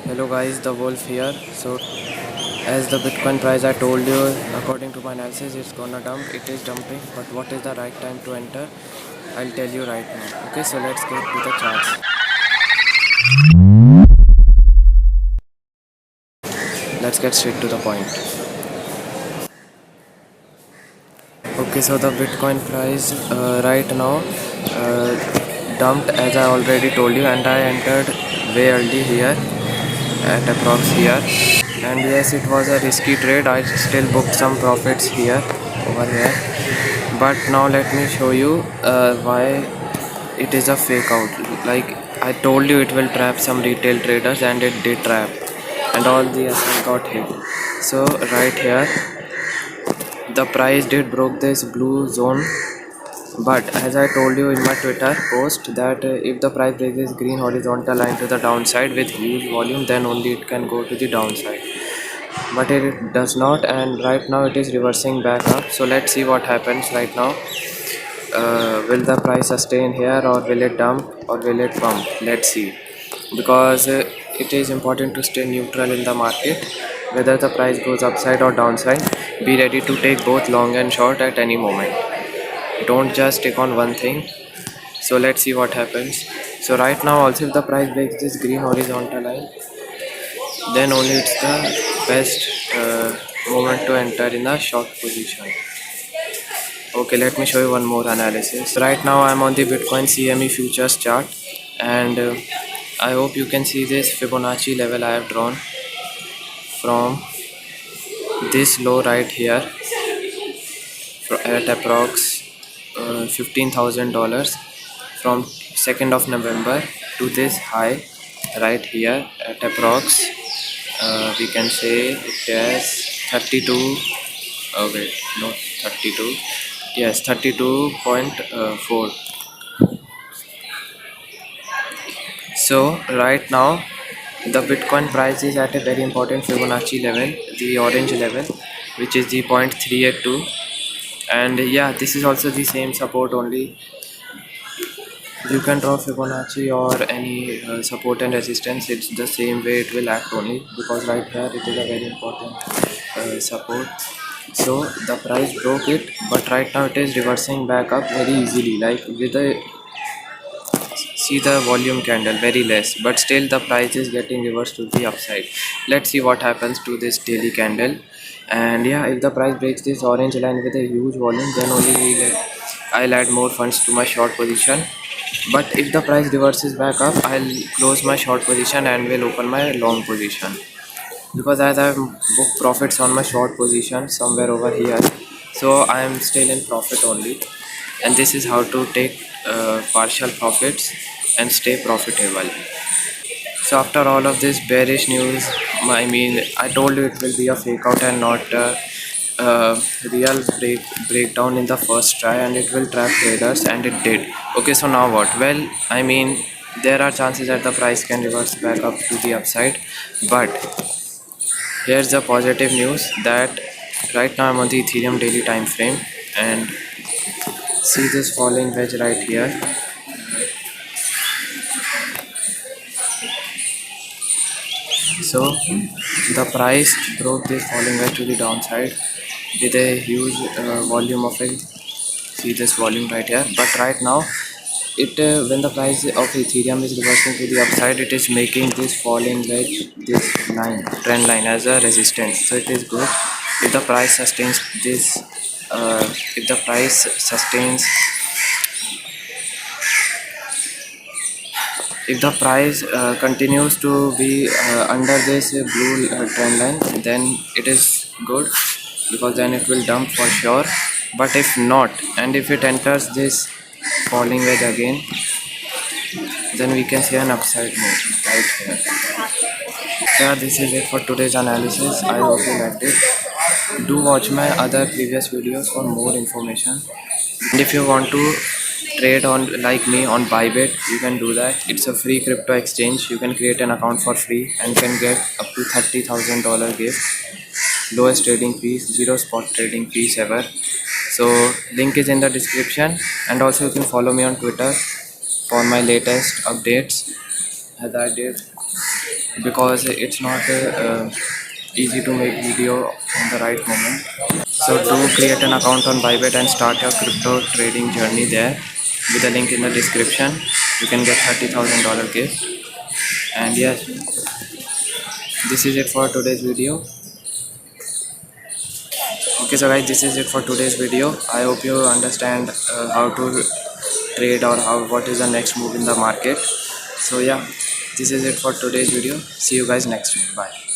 Hello guys, the wolf here. So as the Bitcoin price I told you, according to my analysis it's gonna dump. It is dumping, but what is the right time to enter? I'll tell you right now. Okay, so let's get to the charts. Let's get straight to the point. Okay, so the Bitcoin price right now dumped, as I already told you, and I entered way early here at approx here. And yes, it was a risky trade. I still booked some profits here over here, but now let me show you why it is a fake out. Like I told you, it will trap some retail traders, and it did trap, and all the assets got hit. So right here the price did broke this blue zone, but as I told you in my Twitter post that if the price breaks this green horizontal line to the downside with huge volume, then only it can go to the downside, but it does not, and right now it is reversing back up. So let's see what happens right now. Will the price sustain here, or will it dump, or will it pump? Let's see, because it is important to stay neutral in the market, whether the price goes upside or downside. Be ready to take both long and short at any moment. Don't just stick on one thing. So let's see what happens. So right now also, if the price breaks this green horizontal line, then only it's the best moment to enter in a short position. Okay, let me show you one more analysis. Right now I'm on the Bitcoin CME futures chart, and I hope you can see this Fibonacci level I have drawn from this low right here at approx $15,000 from 2nd of November to this high right here at approx we can say it as 32. Oh wait, no, 32. Yes, 32.4. So right now the Bitcoin price is at a very important Fibonacci level, the orange level, which is the 0.382, and yeah, this is also the same support only. You can draw Fibonacci or any support and resistance, it's the same way it will act only, because right here it is a very important support. So the price broke it, but right now it is reversing back up very easily, like with a, see the volume candle, very less, but still the price is getting reversed to the upside. Let's see what happens to this daily candle. And yeah, if the price breaks this orange line with a huge volume, then only I'll add more funds to my short position. But if the price reverses back up, I'll close my short position and will open my long position, because as I've booked profits on my short position somewhere over here, so I am still in profit only. And this is how to take partial profits and stay profitable. So after all of this bearish news, I mean, I told you it will be a fake out and not real breakdown in the first try, and it will trap traders, and it did. Okay, so now what? Well, I mean, there are chances that the price can reverse back up to the upside, but here's the positive news that right now I'm on the Ethereum daily time frame, and see this falling wedge right here. So the price broke this falling wedge to the downside with a huge volume of a, see this volume right here. But right now it when the price of Ethereum is reversing to the upside, it is making this falling wedge, this line, trend line, as a resistance. So it is good. If the price sustains this, if the price sustains, if the price continues to be under this blue trend line, then it is good, because then it will dump for sure. But if not, and if it enters this falling wedge again, then we can see an upside move right here. Yeah, this is it for today's analysis. I hope you liked it. Do watch my other previous videos for more information. And if you want to trade on like me on Bybit, you can do that. It's a free crypto exchange. You can create an account for free and can get up to $30,000 gift. Lowest trading fees, zero spot trading fees ever. So link is in the description, and also you can follow me on Twitter for my latest updates, as I did because it's not easy to make video on the right moment. So do create an account on Bybit and start your crypto trading journey there with the link in the description. You can get $30,000 gift. And yes, this is it for today's video. Okay, so guys, this is it for today's video. I hope you understand how to trade or how what is the next move in the market. So yeah, this is it for today's video. See you guys next week. Bye.